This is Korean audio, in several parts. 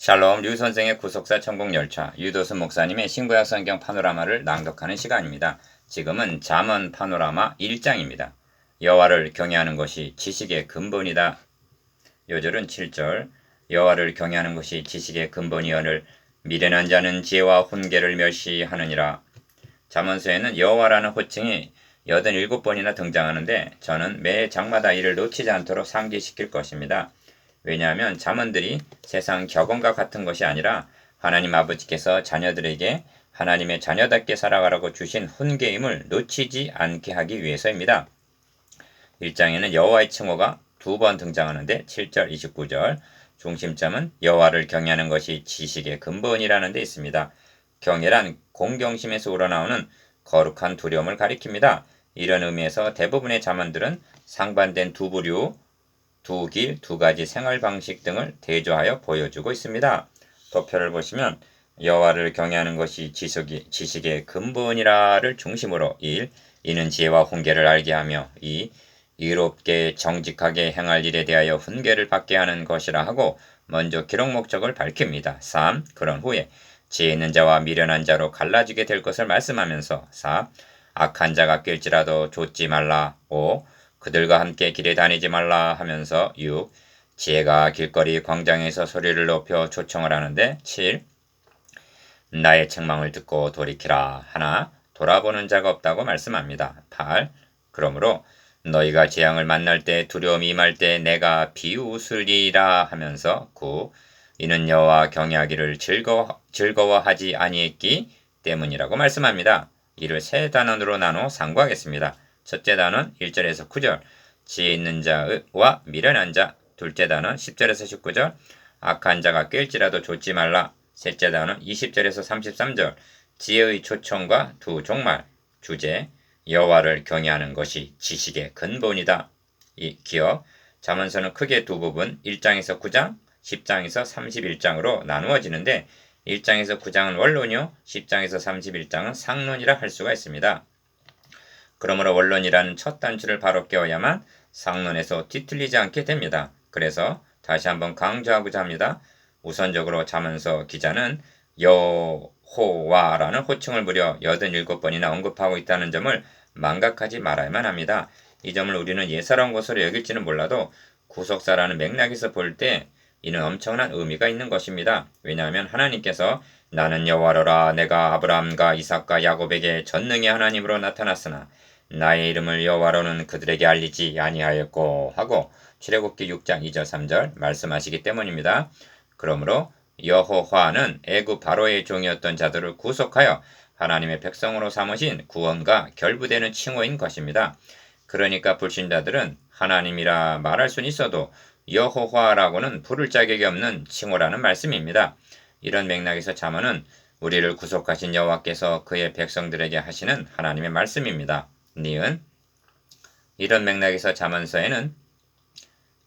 샬롬 류 선생의 구속사 천국열차 유도수 목사님의 신구약 성경 파노라마를 낭독하는 시간입니다. 지금은 잠언 파노라마 1장입니다. 여호와를 경외하는 것이 지식의 근본이다. 요절은 7절 여호와를 경외하는 것이 지식의 근본이여를 미련한 자는 지혜와 훈계를 멸시하느니라. 잠언서에는 여호와라는 호칭이 87번이나 등장하는데 저는 매 장마다 이를 놓치지 않도록 상기시킬 것입니다. 왜냐하면 잠언들이 세상 격언과 같은 것이 아니라 하나님 아버지께서 자녀들에게 하나님의 자녀답게 살아가라고 주신 훈계임을 놓치지 않게 하기 위해서입니다. 1장에는 여호와의 칭호가 2번 등장하는데 7절 29절 중심점은 여호와를 경외하는 것이 지식의 근본이라는 데 있습니다. 경외란 공경심에서 우러나오는 거룩한 두려움을 가리킵니다. 이런 의미에서 대부분의 잠언들은 상반된 두 부류, 두 길, 두 가지 생활 방식 등을 대조하여 보여주고 있습니다. 도표를 보시면 여호와를 경외하는 것이 지식의 근본이라를 중심으로 1. 이는 지혜와 훈계를 알게 하며 2. 의롭게 정직하게 행할 일에 대하여 훈계를 받게 하는 것이라 하고 먼저 기록 목적을 밝힙니다. 3. 그런 후에 지혜 있는 자와 미련한 자로 갈라지게 될 것을 말씀하면서 4. 악한 자가 낄지라도 좇지 말라. 5. 그들과 함께 길에 다니지 말라 하면서 6. 지혜가 길거리 광장에서 소리를 높여 초청을 하는데 7. 나의 책망을 듣고 돌이키라 하나 돌아보는 자가 없다고 말씀합니다. 8. 그러므로 너희가 재앙을 만날 때 두려움이 임할 때 내가 비웃으리라 하면서 9. 이는 여호와 경외하기를 즐거워하지 아니했기 때문이라고 말씀합니다. 이를 세 단원으로 나눠 상고하겠습니다. 첫째 단원 1절에서 9절 지혜 있는 자와 미련한 자. 둘째 단원 10절에서 19절 악한 자가 깰지라도 좇지 말라. 셋째 단원 20절에서 33절 지혜의 초청과 두 종말. 주제 여호와를 경외하는 것이 지식의 근본이다. 이 기억 잠언서는 크게 두 부분 1장에서 9장 10장에서 31장으로 나누어지는데 1장에서 9장은 원론이요 10장에서 31장은 상론이라 할 수가 있습니다. 그러므로 원론이라는 첫 단추를 바로 깨어야만 상론에서 뒤틀리지 않게 됩니다. 그래서 다시 한번 강조하고자 합니다. 우선적으로 잠언서 기자는 여호와라는 호칭을 무려 87번이나 언급하고 있다는 점을 망각하지 말아야만 합니다. 이 점을 우리는 예사로운 것으로 여길지는 몰라도 구속사라는 맥락에서 볼 때 이는 엄청난 의미가 있는 것입니다. 왜냐하면 하나님께서 나는 여호와로라 내가 아브라함과 이삭과 야곱에게 전능의 하나님으로 나타났으나 나의 이름을 여호와로는 그들에게 알리지 아니하였고 하고 출애굽기 6장 2절 3절 말씀하시기 때문입니다. 그러므로 여호와는 애굽 바로의 종이었던 자들을 구속하여 하나님의 백성으로 삼으신 구원과 결부되는 칭호인 것입니다. 그러니까 불신자들은 하나님이라 말할 수는 있어도 여호와라고는 부를 자격이 없는 칭호라는 말씀입니다. 이런 맥락에서 잠언은 우리를 구속하신 여호와께서 그의 백성들에게 하시는 하나님의 말씀입니다. 니은 이런 맥락에서 잠언서에는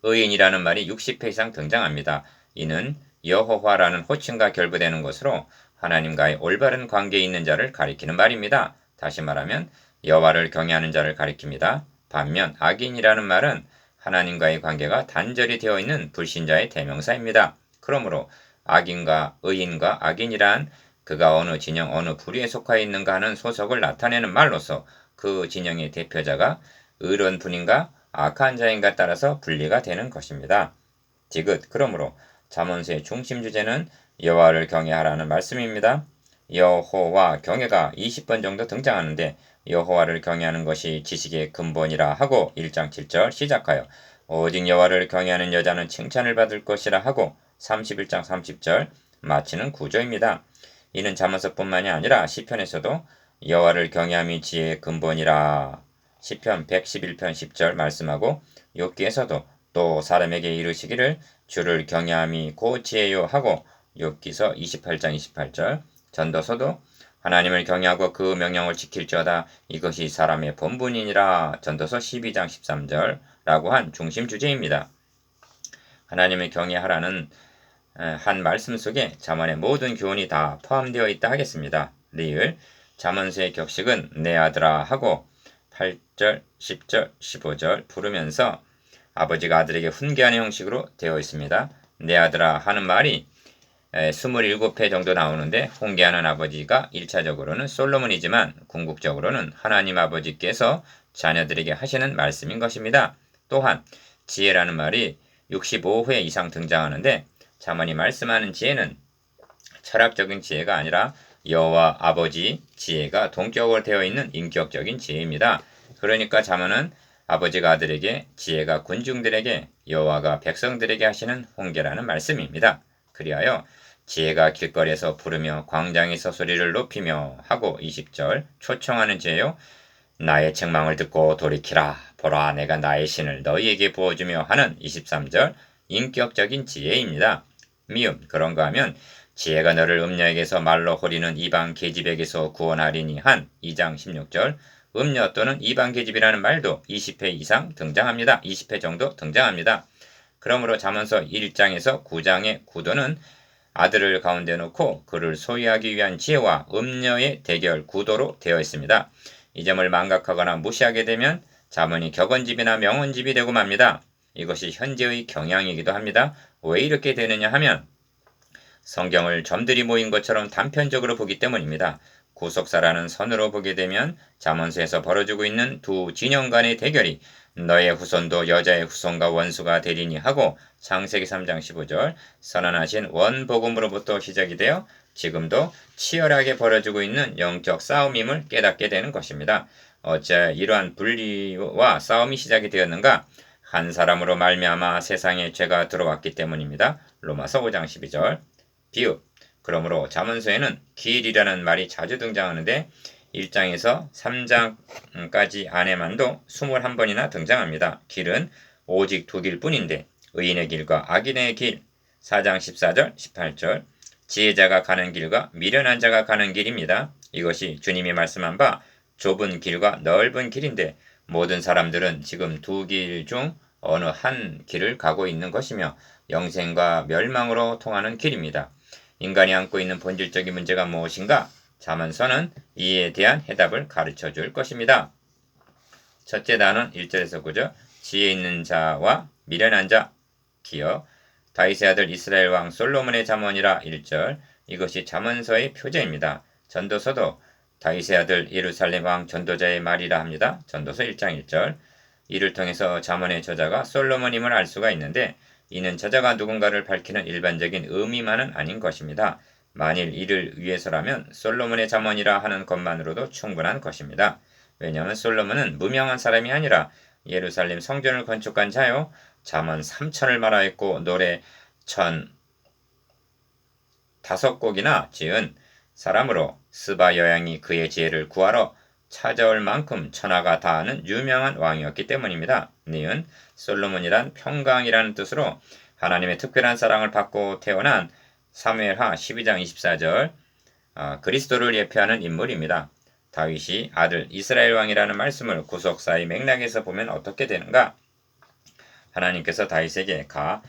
의인이라는 말이 60회 이상 등장합니다. 이는 여호와라는 호칭과 결부되는 것으로 하나님과의 올바른 관계에 있는 자를 가리키는 말입니다. 다시 말하면 여호와를 경외하는 자를 가리킵니다. 반면 악인이라는 말은 하나님과의 관계가 단절이 되어 있는 불신자의 대명사입니다. 그러므로 악인과 의인과 악인이란 그가 어느 진영 어느 부류에 속하여 있는가 하는 소속을 나타내는 말로서 그 진영의 대표자가 의로운 분인가 악한 자인가 따라서 분리가 되는 것입니다. 디귿 그러므로 잠언서의 중심 주제는 여호와를 경외하라는 말씀입니다. 여호와 경외가 20번 정도 등장하는데 여호와를 경외하는 것이 지식의 근본이라 하고 1장 7절 시작하여 오직 여호와를 경외하는 여자는 칭찬을 받을 것이라 하고 31장 30절 마치는 구조입니다. 이는 잠언서뿐만이 아니라 시편에서도 여호와를 경외함이 지혜의 근본이라 시편 111편 10절 말씀하고 욥기에서도 또 사람에게 이르시기를 주를 경외함이 곧 지혜요 하고 욥기서 28장 28절 전도서도 하나님을 경외하고 그 명령을 지킬지어다 이것이 사람의 본분이니라 전도서 12장 13절 라고 한 중심 주제입니다. 하나님을 경외하라는 한 말씀 속에 잠언의 모든 교훈이 다 포함되어 있다 하겠습니다. 리을 잠언서의 격식은 내 아들아 하고 8절, 10절, 15절 부르면서 아버지가 아들에게 훈계하는 형식으로 되어 있습니다. 내 아들아 하는 말이 27회 정도 나오는데 훈계하는 아버지가 1차적으로는 솔로몬이지만 궁극적으로는 하나님 아버지께서 자녀들에게 하시는 말씀인 것입니다. 또한 지혜라는 말이 65회 이상 등장하는데 잠언이 말씀하는 지혜는 철학적인 지혜가 아니라 여호와 아버지 지혜가 동격으로 되어 있는 인격적인 지혜입니다. 그러니까 잠언은 아버지가 아들에게, 지혜가 군중들에게, 여호와가 백성들에게 하시는 훈계라는 말씀입니다. 그리하여 지혜가 길거리에서 부르며 광장에서 소리를 높이며 하고 20절 초청하는 지혜요. 나의 책망을 듣고 돌이키라. 보라, 내가 나의 신을 너희에게 부어주며 하는 23절 인격적인 지혜입니다. 미음, 그런가 하면 지혜가 너를 음녀에게서 말로 호리는 이방 계집에게서 구원하리니 한 2장 16절 음녀 또는 이방 계집이라는 말도 20회 이상 등장합니다. 20회 정도 등장합니다. 그러므로 잠언서 1장에서 9장의 구도는 아들을 가운데 놓고 그를 소유하기 위한 지혜와 음녀의 대결 구도로 되어 있습니다. 이 점을 망각하거나 무시하게 되면 잠언이 격언집이나 명언집이 되고 맙니다. 이것이 현재의 경향이기도 합니다. 왜 이렇게 되느냐 하면 성경을 점들이 모인 것처럼 단편적으로 보기 때문입니다. 구속사라는 선으로 보게 되면 잠언서에서 벌어지고 있는 두 진영 간의 대결이 너의 후손도 여자의 후손과 원수가 되리니 하고 창세기 3장 15절 선언하신 원복음으로부터 시작이 되어 지금도 치열하게 벌어지고 있는 영적 싸움임을 깨닫게 되는 것입니다. 어째 이러한 분리와 싸움이 시작이 되었는가? 한 사람으로 말미암아 세상에 죄가 들어왔기 때문입니다. 로마서 5장 12절 비읍. 그러므로 잠언서에는 길이라는 말이 자주 등장하는데 1장에서 3장까지 안에만도 21번이나 등장합니다. 길은 오직 두 길뿐인데 의인의 길과 악인의 길 4장 14절 18절 지혜자가 가는 길과 미련한 자가 가는 길입니다. 이것이 주님이 말씀한 바 좁은 길과 넓은 길인데 모든 사람들은 지금 두 길 중 어느 한 길을 가고 있는 것이며 영생과 멸망으로 통하는 길입니다. 인간이 안고 있는 본질적인 문제가 무엇인가? 잠언서는 이에 대한 해답을 가르쳐 줄 것입니다. 첫째 단원 1절에서 9절 지혜 있는 자와 미련한 자 기억 다윗의 아들 이스라엘 왕 솔로몬의 잠언이라 1절 이것이 잠언서의 표제입니다. 전도서도 다윗의 아들 예루살렘 왕 전도자의 말이라 합니다. 전도서 1장 1절 이를 통해서 잠언의 저자가 솔로몬임을 알 수가 있는데 이는 저자가 누군가를 밝히는 일반적인 의미만은 아닌 것입니다. 만일 이를 위해서라면 솔로몬의 잠언이라 하는 것만으로도 충분한 것입니다. 왜냐하면 솔로몬은 무명한 사람이 아니라 예루살렘 성전을 건축한 자요. 잠언 3천을 말하였고 노래 1,005곡이나 지은 사람으로 스바 여왕이 그의 지혜를 구하러 찾아올 만큼 천하가 다 아는 유명한 왕이었기 때문입니다. 니은 솔로몬이란 평강이라는 뜻으로 하나님의 특별한 사랑을 받고 태어난 사무엘하 12장 24절 그리스도를 예표하는 인물입니다. 다윗이 아들 이스라엘 왕이라는 말씀을 구속사의 맥락에서 보면 어떻게 되는가? 하나님께서 다윗에게 가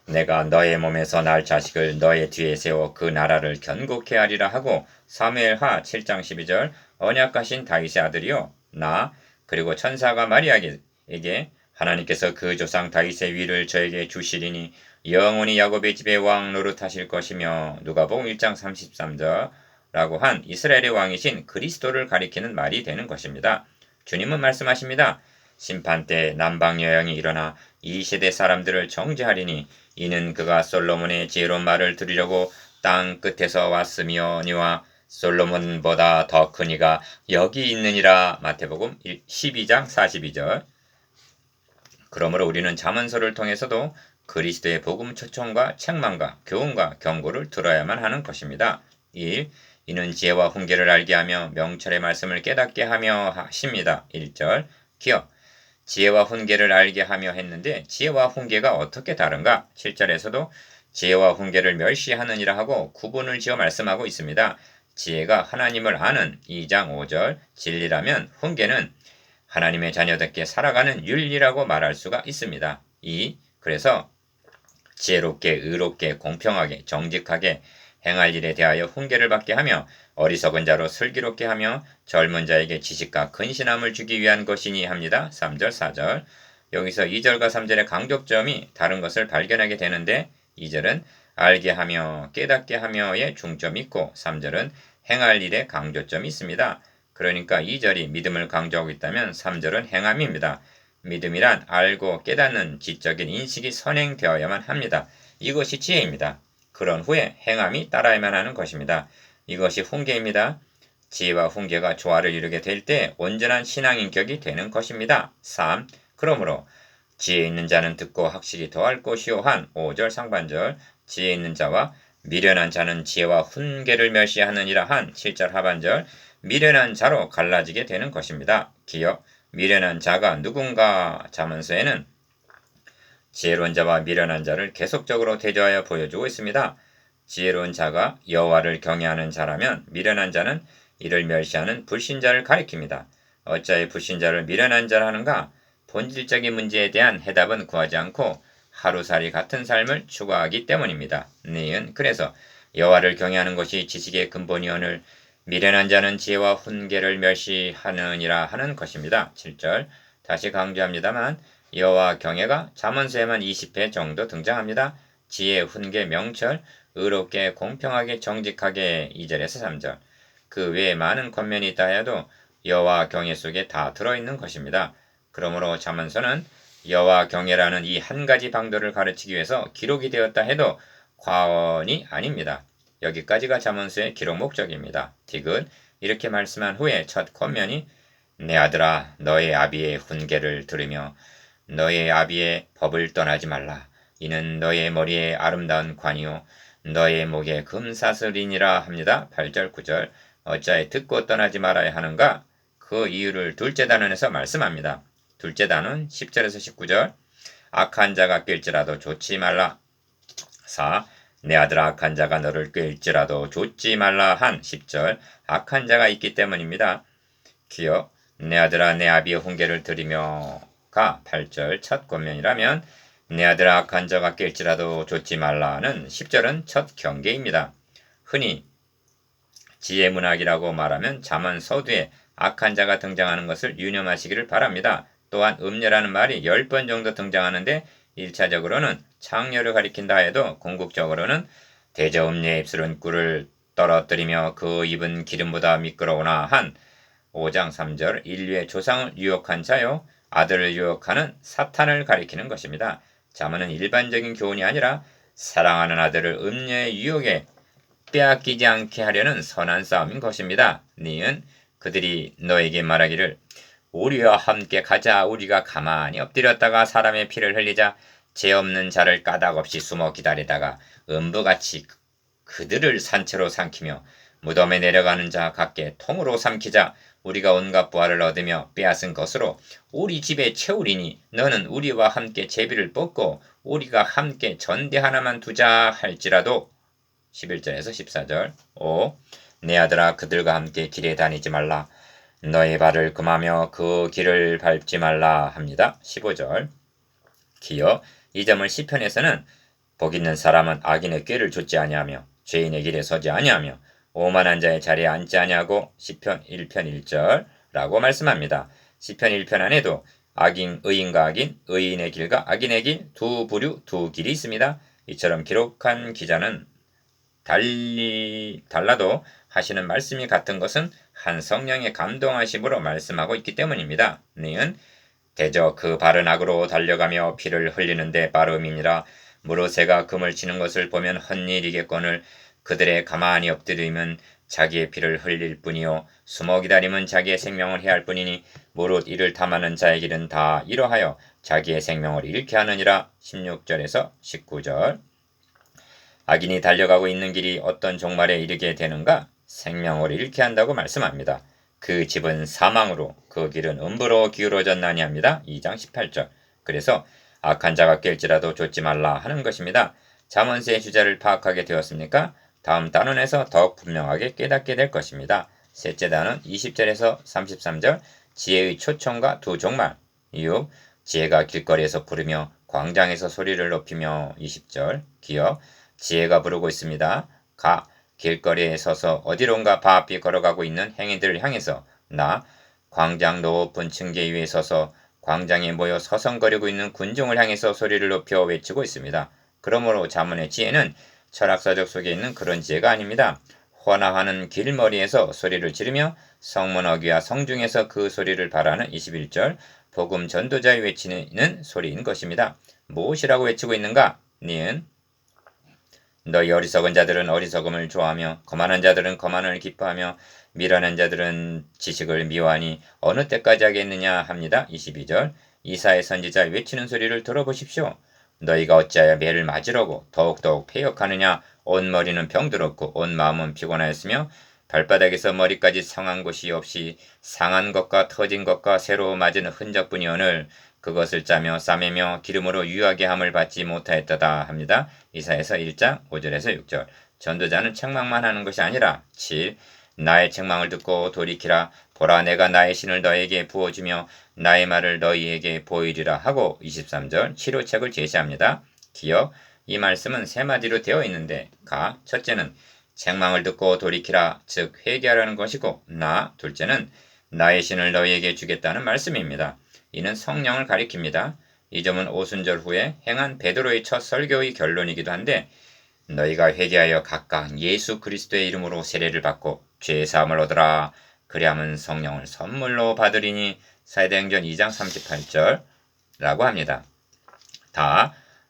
내가 너의 몸에서 날 자식을 너의 뒤에 세워 그 나라를 견고케 하리라 하고 사무엘하 7장 12절 언약하신 다윗의 아들이요 나 그리고 천사가 마리아에게 하나님께서 그 조상 다윗의 위를 저에게 주시리니 영원히 야곱의 집의 왕 노릇하실 것이며 누가복음 1장 33절 라고 한 이스라엘의 왕이신 그리스도를 가리키는 말이 되는 것입니다. 주님은 말씀하십니다. 심판 때 남방 여왕이 일어나 이 세대 사람들을 정죄하리니 이는 그가 솔로몬의 지혜로운 말을 들으려고 땅 끝에서 왔으며 니와 솔로몬보다 더 큰 이가 여기 있느니라. 마태복음 12장 42절 그러므로 우리는 잠언서를 통해서도 그리스도의 복음 초청과 책망과 교훈과 경고를 들어야만 하는 것입니다. 1. 이는 지혜와 훈계를 알게 하며 명철의 말씀을 깨닫게 하며 하십니다. 1절 기억 지혜와 훈계를 알게 하며 했는데 지혜와 훈계가 어떻게 다른가? 7절에서도 지혜와 훈계를 멸시하느니라 하고 구분을 지어 말씀하고 있습니다. 지혜가 하나님을 아는 2장 5절 진리라면 훈계는 하나님의 자녀답게 살아가는 윤리라고 말할 수가 있습니다. 2. 그래서 지혜롭게 의롭게 공평하게 정직하게 행할 일에 대하여 훈계를 받게 하며 어리석은 자로 슬기롭게 하며 젊은 자에게 지식과 근신함을 주기 위한 것이니 합니다. 3절 4절 여기서 2절과 3절의 강조점이 다른 것을 발견하게 되는데 2절은 알게 하며 깨닫게 하며에 중점이 있고 3절은 행할 일에 강조점이 있습니다. 그러니까 2절이 믿음을 강조하고 있다면 3절은 행함입니다. 믿음이란 알고 깨닫는 지적인 인식이 선행되어야만 합니다. 이것이 지혜입니다. 그런 후에 행함이 따라야만 하는 것입니다. 이것이 훈계입니다. 지혜와 훈계가 조화를 이루게 될 때 온전한 신앙인격이 되는 것입니다. 3. 그러므로 지혜 있는 자는 듣고 학식이 더할 것이요 한 5절 상반절 지혜 있는 자와 미련한 자는 지혜와 훈계를 멸시하느니라 한 7절 하반절 미련한 자로 갈라지게 되는 것입니다. 기억 미련한 자가 누군가 자문서에는 지혜로운 자와 미련한 자를 계속적으로 대조하여 보여주고 있습니다. 지혜로운 자가 여호와를 경외하는 자라면 미련한 자는 이를 멸시하는 불신자를 가리킵니다. 어찌하여 불신자를 미련한 자라 하는가? 본질적인 문제에 대한 해답은 구하지 않고 하루살이 같은 삶을 추구하기 때문입니다. 니은 그래서 여호와를 경외하는 것이 지식의 근본이오늘 미련한 자는 지혜와 훈계를 멸시하느니라 하는 것입니다. 7절 다시 강조합니다만 여호와 경외가 잠언서에만 20회 정도 등장합니다. 지혜, 훈계, 명철, 의롭게, 공평하게, 정직하게 2절에서 3절 그 외에 많은 권면이 있다 해도 여호와 경외 속에 다 들어있는 것입니다. 그러므로 잠언서는 여호와 경외라는 이 한 가지 방도를 가르치기 위해서 기록이 되었다 해도 과언이 아닙니다. 여기까지가 잠언서의 기록 목적입니다. 디귿 이렇게 말씀한 후에 첫 권면이 내 아들아 너의 아비의 훈계를 들으며 너의 아비의 법을 떠나지 말라. 이는 너의 머리에 아름다운 관이요 너의 목에 금사슬이니라 합니다. 8절 9절 어찌하여 듣고 떠나지 말아야 하는가? 그 이유를 둘째 단원에서 말씀합니다. 둘째 단원 10절에서 19절 악한 자가 낄지라도 좋지 말라. 4. 내 아들아 악한 자가 너를 낄지라도 좋지 말라 한 10절 악한 자가 있기 때문입니다. 기억 내 아들아 내 아비의 훈계를 들으며 가 8절 첫 권면이라면 내 아들아 악한 자가 낄지라도 좋지 말라는 10절은 첫 경계입니다. 흔히 지혜문학이라고 말하면 잠언 서두에 악한 자가 등장하는 것을 유념하시기를 바랍니다. 또한 음녀라는 말이 10번 정도 등장하는데 1차적으로는 창녀를 가리킨다 해도 궁극적으로는 대저음녀의 입술은 꿀을 떨어뜨리며 그 입은 기름보다 미끄러우나 한 5장 3절 인류의 조상을 유혹한 자요 아들을 유혹하는 사탄을 가리키는 것입니다. 잠언은 일반적인 교훈이 아니라 사랑하는 아들을 음녀의 유혹에 빼앗기지 않게 하려는 선한 싸움인 것입니다. 니은 그들이 너에게 말하기를 우리와 함께 가자. 우리가 가만히 엎드렸다가 사람의 피를 흘리자. 죄 없는 자를 까닭없이 숨어 기다리다가 음부같이 그들을 산채로 삼키며 무덤에 내려가는 자 각게 통으로 삼키자. 우리가 온갖 부활을 얻으며 빼앗은 것으로 우리 집에 채우리니 너는 우리와 함께 제비를 뽑고 우리가 함께 전대 하나만 두자 할지라도 11절에서 14절 5. 내 아들아 그들과 함께 길에 다니지 말라. 너의 발을 금하며 그 길을 밟지 말라 합니다. 15절 기어 이 점을 시편에서는 복 있는 사람은 악인의 꾀를 좇지 아니하며 죄인의 길에 서지 아니하며 오만한 자의 자리에 앉지 아니하고 시편 1편 1절라고 말씀합니다. 시편 1편 안에도 의인과 악인, 의인의 길과 악인의 길 두 부류 두 길이 있습니다. 이처럼 기록한 기자는 달라도 하시는 말씀이 같은 것은 한 성령의 감동하심으로 말씀하고 있기 때문입니다. 니은 대저 그 발은 악으로 달려가며 피를 흘리는데 빠름이니라. 무릇새가 금을 치는 것을 보면 헛일이겠거늘 그들의 가만히 엎드리면 자기의 피를 흘릴 뿐이요 숨어 기다림은 자기의 생명을 해할 뿐이니 무릇 이를 탐하는 자의 길은 다 이러하여 자기의 생명을 잃게 하느니라. 16절에서 19절 악인이 달려가고 있는 길이 어떤 종말에 이르게 되는가? 생명을 잃게 한다고 말씀합니다. 그 집은 사망으로 그 길은 음부로 기울어졌나니 합니다. 2장 18절 그래서 악한 자가 깰지라도 좇지 말라 하는 것입니다. 잠언서의 주제를 파악하게 되었습니까? 다음 단원에서 더욱 분명하게 깨닫게 될 것입니다. 셋째 단원 20절에서 33절 지혜의 초청과 두 종말 6. 지혜가 길거리에서 부르며 광장에서 소리를 높이며 20절 기억 지혜가 부르고 있습니다. 길거리에 서서 어디론가 바삐 걸어가고 있는 행인들을 향해서 광장 높은 층계 위에 서서 광장에 모여 서성거리고 있는 군중을 향해서 소리를 높여 외치고 있습니다. 그러므로 잠언의 지혜는 철학서적 속에 있는 그런 지혜가 아닙니다. 헌화하는 길머리에서 소리를 지르며 성문어귀와 성중에서 그 소리를 발하는 21절 복음 전도자의 외치는 소리인 것입니다. 무엇이라고 외치고 있는가? 니은 너희 어리석은 자들은 어리석음을 좋아하며 거만한 자들은 거만을 기뻐하며 미련한 자들은 지식을 미워하니 어느 때까지 하겠느냐 합니다. 22절 이사의 선지자의 외치는 소리를 들어보십시오. 너희가 어찌하여 매를 맞으려고 더욱더욱 패역하느냐 온 머리는 병들었고 온 마음은 피곤하였으며 발바닥에서 머리까지 상한 곳이 없이 상한 것과 터진 것과 새로 맞은 흔적뿐이오늘 그것을 짜며 싸매며 기름으로 유하게 함을 받지 못하였다다 합니다. 이사야서 1장 5절에서 6절 전도자는 책망만 하는 것이 아니라 7. 나의 책망을 듣고 돌이키라 보라 내가 나의 신을 너에게 부어주며 나의 말을 너희에게 보이리라 하고 23절 치료책을 제시합니다. 기억 이 말씀은 세 마디로 되어 있는데 가 첫째는 책망을 듣고 돌이키라 즉 회개하라는 것이고 나 둘째는 나의 신을 너희에게 주겠다는 말씀입니다. 이는 성령을 가리킵니다. 이 점은 오순절 후에 행한 베드로의 첫 설교의 결론이기도 한데 너희가 회개하여 각각 예수 그리스도의 이름으로 세례를 받고 죄의 사함을 얻으라. 그리하면 성령을 선물로 받으리니 사도행전 2장 38절라고 합니다.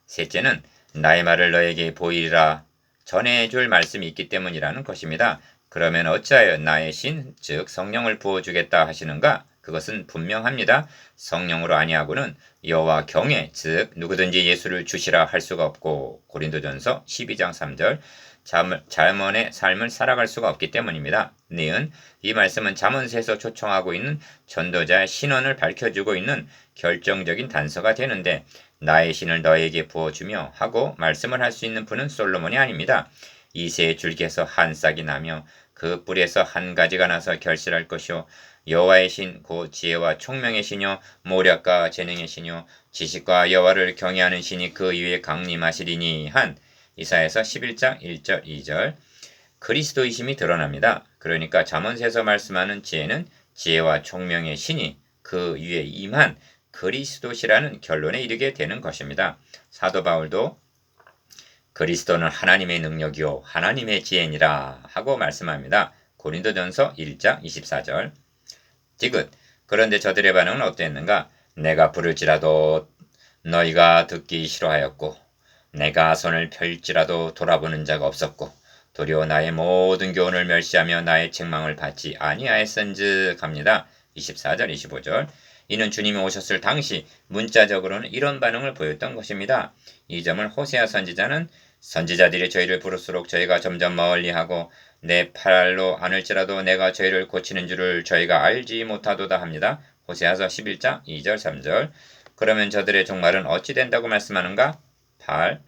셋째는 나의 말을 너에게 보이리라 전해줄 말씀이 있기 때문이라는 것입니다. 그러면 어찌하여 나의 신, 즉 성령을 부어주겠다 하시는가? 그것은 분명합니다. 성령으로 아니하고는 여호와 경외, 즉 누구든지 예수를 주시라 할 수가 없고 고린도전서 12장 3절 자문의 삶을 살아갈 수가 없기 때문입니다. 니은 이 말씀은 잠언서에서 초청하고 있는 전도자의 신원을 밝혀주고 있는 결정적인 단서가 되는데 나의 신을 너에게 부어주며 하고 말씀을 할 수 있는 분은 솔로몬이 아닙니다. 이새의 줄기에서 한 싹이 나며 그 뿌리에서 한 가지가 나서 결실할 것이요 여호와의 신 곧 지혜와 총명의 신이요 모략과 재능의 신이요 지식과 여호와를 경외하는 신이 그 위에 강림하시리니 한 이사야서 11장 1절 2절 그리스도이심이 드러납니다. 그러니까 잠언서에서 말씀하는 지혜는 지혜와 총명의 신이 그 위에 임한 그리스도시라는 결론에 이르게 되는 것입니다. 사도 바울도 그리스도는 하나님의 능력이요 하나님의 지혜니라 하고 말씀합니다. 고린도전서 1장 24절 디귿 그런데 저들의 반응은 어땠는가? 내가 부를지라도 너희가 듣기 싫어하였고 내가 손을 펼지라도 돌아보는 자가 없었고 도리어 나의 모든 교훈을 멸시하며 나의 책망을 받지 아니하였은즉 합니다. 24절 25절 이는 주님이 오셨을 당시 문자적으로는 이런 반응을 보였던 것입니다. 이 점을 호세아 선지자는 선지자들이 저희를 부를수록 저희가 점점 멀리하고 내 팔로 안을지라도 내가 저희를 고치는 줄을 저희가 알지 못하도다 합니다. 호세아서 11장 2절 3절 그러면 저들의 종말은 어찌 된다고 말씀하는가? 8.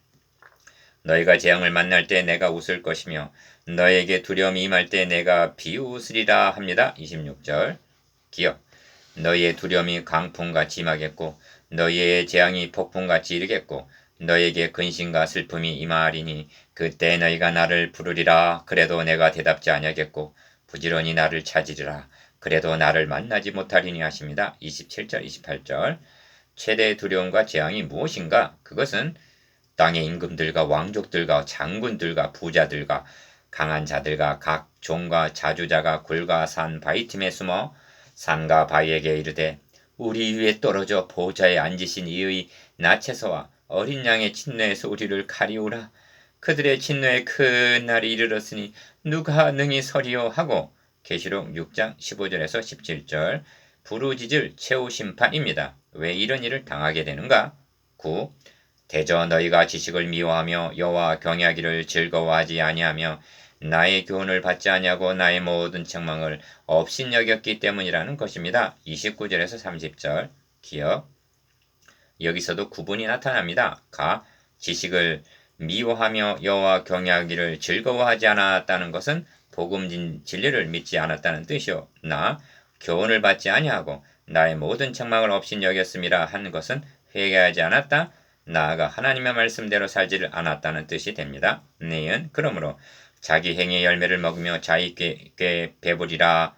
너희가 재앙을 만날 때 내가 웃을 것이며 너희에게 두려움이 임할 때 내가 비웃으리라 합니다. 26절 기억 너희의 두려움이 강풍같이 임하겠고 너희의 재앙이 폭풍같이 이르겠고 너희에게 근심과 슬픔이 임하리니 그때 너희가 나를 부르리라 그래도 내가 대답지 아니하겠고 부지런히 나를 찾으리라 그래도 나를 만나지 못하리니 하십니다. 27절 28절 최대의 두려움과 재앙이 무엇인가? 그것은 땅의 임금들과 왕족들과 장군들과 부자들과 강한 자들과 각 종과 자주자가 굴과 산 바위 틈에 숨어 산과 바위에게 이르되 우리 위에 떨어져 보좌에 앉으신 이의 나체서와 어린 양의 친노에서 우리를 가리우라. 그들의 친노의 큰 날이 이르렀으니 누가 능히 서리요 하고 계시록 6장 15절에서 17절 부르짖을 최후 심판입니다. 왜 이런 일을 당하게 되는가? 9. 대저 너희가 지식을 미워하며 여호와 경외하기를 즐거워하지 아니하며 나의 교훈을 받지 아니하고 나의 모든 책망을 업신여겼기 때문이라는 것입니다. 29절에서 30절 기억 여기서도 구분이 나타납니다. 가 지식을 미워하며 여호와 경외하기를 즐거워하지 않았다는 것은 복음 진리를 믿지 않았다는 뜻이요. 나 교훈을 받지 아니하고 나의 모든 책망을 업신여겼음이라 하는 것은 회개하지 않았다. 나아가 하나님의 말씀대로 살지를 않았다는 뜻이 됩니다. 니은 그러므로 자기 행위의 열매를 먹으며 자기께 배부리라.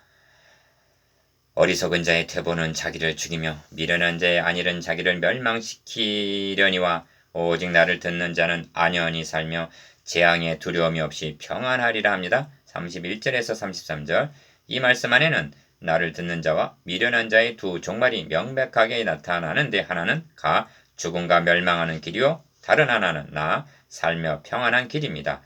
어리석은 자의 태보는 자기를 죽이며 미련한 자의 안일은 자기를 멸망시키려니와 오직 나를 듣는 자는 안연히 살며 재앙에 두려움이 없이 평안하리라 합니다. 31절에서 33절. 이 말씀 안에는 나를 듣는 자와 미련한 자의 두 종말이 명백하게 나타나는데 하나는 가 죽음과 멸망하는 길이요 다른 하나는 나 살며 평안한 길입니다.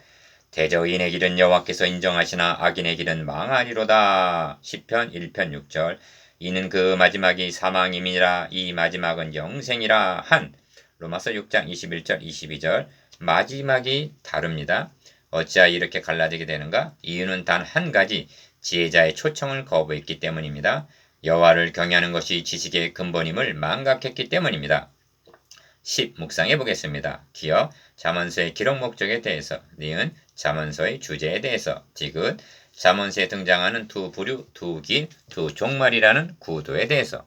대저인의 길은 여호와께서 인정하시나 악인의 길은 망하리로다. 시편 1편 6절. 이는 그 마지막이 사망임이라 이 마지막은 영생이라 한 로마서 6장 21절 22절. 마지막이 다릅니다. 어찌하여 이렇게 갈라지게 되는가? 이유는 단 한 가지, 지혜자의 초청을 거부했기 때문입니다. 여호와를 경외하는 것이 지식의 근본임을 망각했기 때문입니다. 10. 묵상해 보겠습니다. 기억, 잠언서의 기록 목적에 대해서, 니은, 잠언서의 주제에 대해서, 디귿, 잠언서에 등장하는 두 부류, 두 길, 두 종말이라는 구도에 대해서,